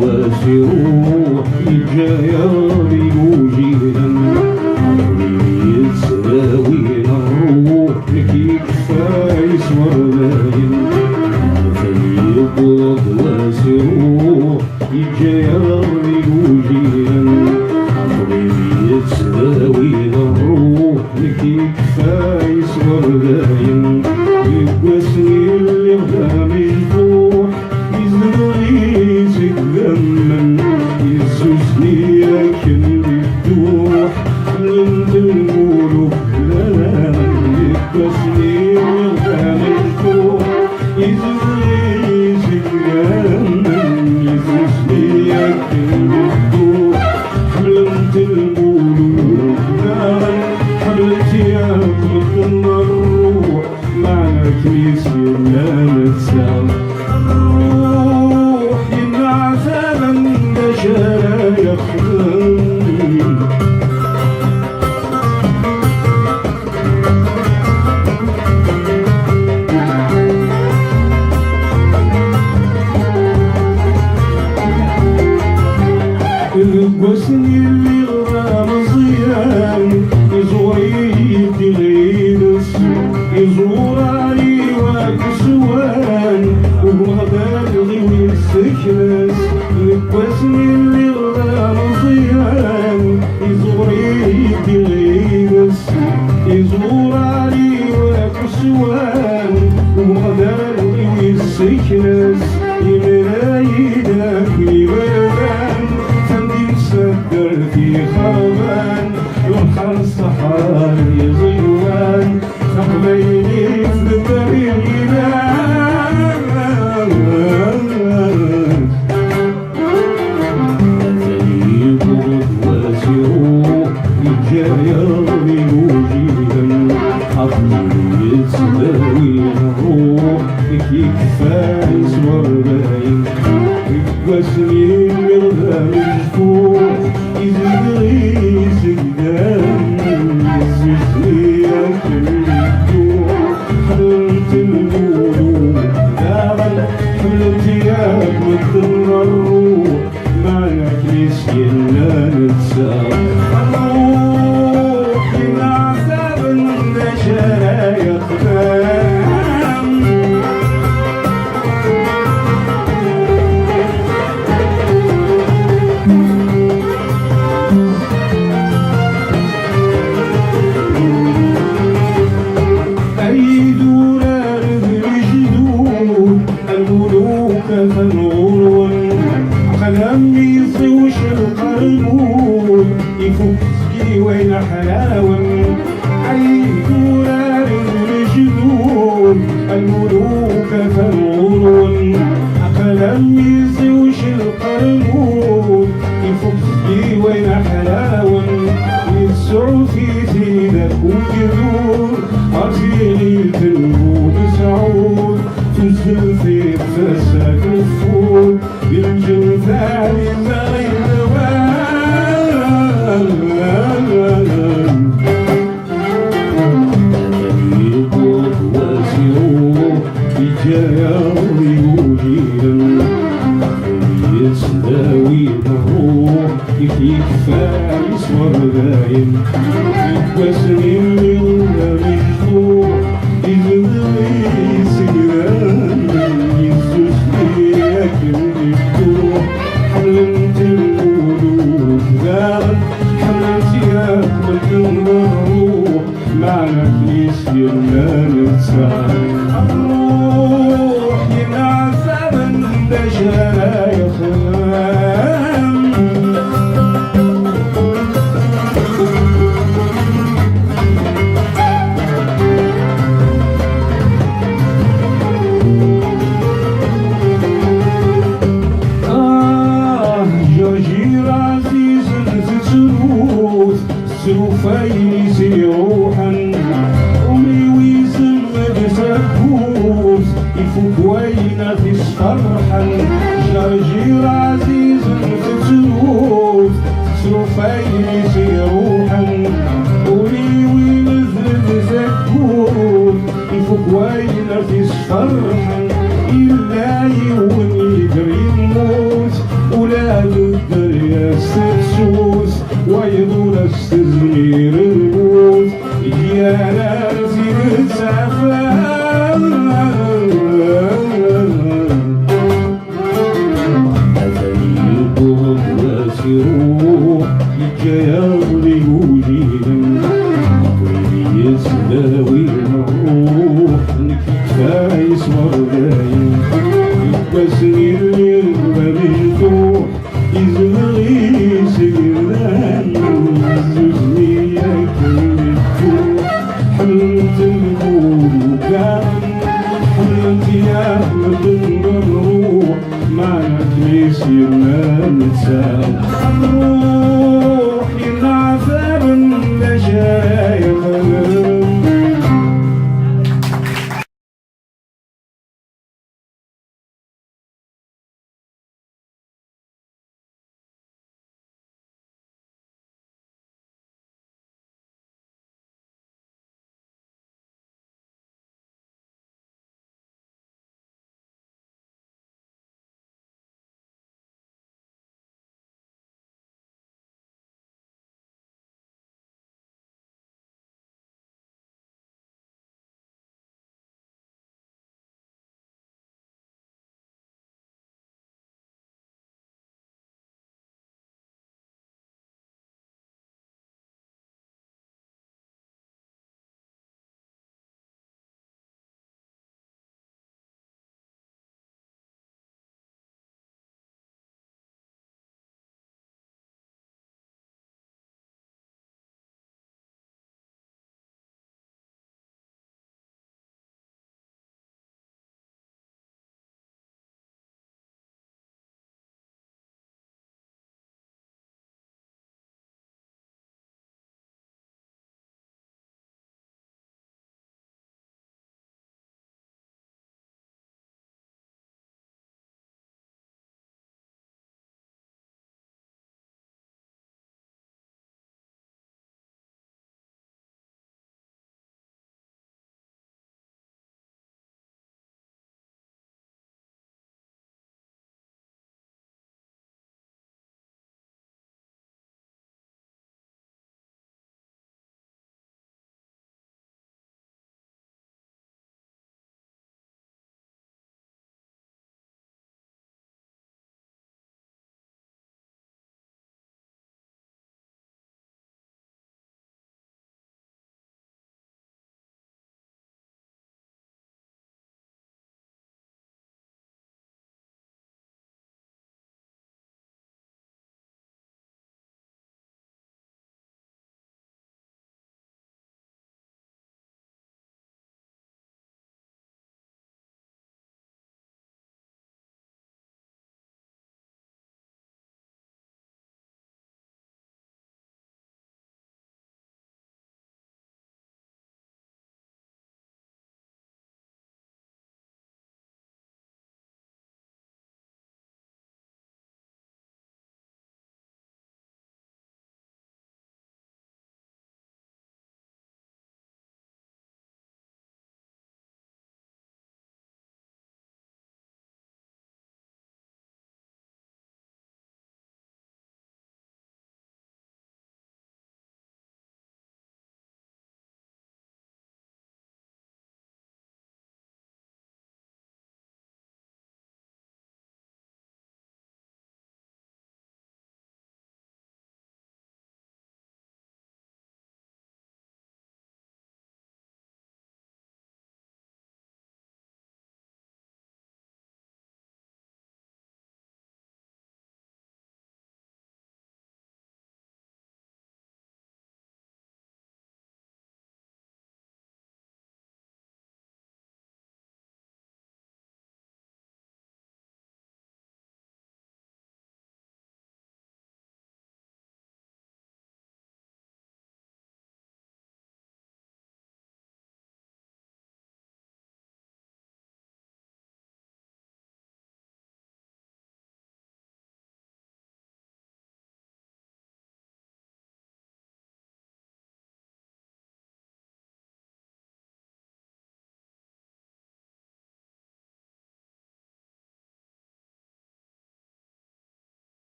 واسروح الجياري وجيلا عمري تساوي الروح لكي كفاي صور باين يبرد واسروح الجياري وجيلا عمري تساوي الروح لكي كفاي صور باين يبقسني اللي غدا مجروح يزمن يزوزني لكن بدوح حلمت المولوك لا يبقسني وغدا مجروح يزوزني لكن بدوح حلمت المولوك لا حبلت يا مثل الروح معك نسي لا نتسام القسني اللي غرام صيام يزوري تغيرس يزوراني وكسوان وهو بالغي ويسكنس القسني اللي غرام صيام يزوري تغيرس يزوراني وكسوان وهو بالغي ويسكنس يمرايدك يبان صدر في خربان ينحر الصحار يزيوان خبيني في الطريق يبرد واسروح الجياري وجيلا عقلي تساوي الروح كي كفاي صور باين يبقسني الغدا مجفوح يزغيس قدام يزوزني لكن بدوح حلمت المولوك داغا حلمت ياك مثل الروح معك نسيان لا نتسام الروح من عذاب المشايخ قلم يصوش القلبون يفك سكي وين حلاون عيدوا الجنون الملوك فنورون قلم يصوش القلبون يفك سكي وين حلاون يسعوا في ثيلك وجذور عرفيني تنبو بسعود تنزل في فساك الفول بالجنفان غير يبرد واسروح الجياري وجيلا يتساوي الروح كي كفاي صور باين يبقسني الغدا مجروح يزغي سكران يزوزني لكن بدوح حلمت المولوك داغا حلمت ياك مثل الروح معك نسيان لا نتسام الروح ينعسى من دجا يخام سوفي سيروحا أمي ويزم بفكوس يفوق وينا في فرحا جرجير عزيز في السروف سوفي سيروحا أمي ويزم بفكوس يفوق وينا في فرحا إلا يوني قريب استزمير الموت يا نازل السفر أفريق واسروح يجيالي وجيهم ويلي يسداوي الروح نكفاي يسمر دايم يبسني المفتوح يزغلي سيران يزوزني يا كل حملت القول وكان حملت يا أحمد الروح معك ليصير ما نتساوى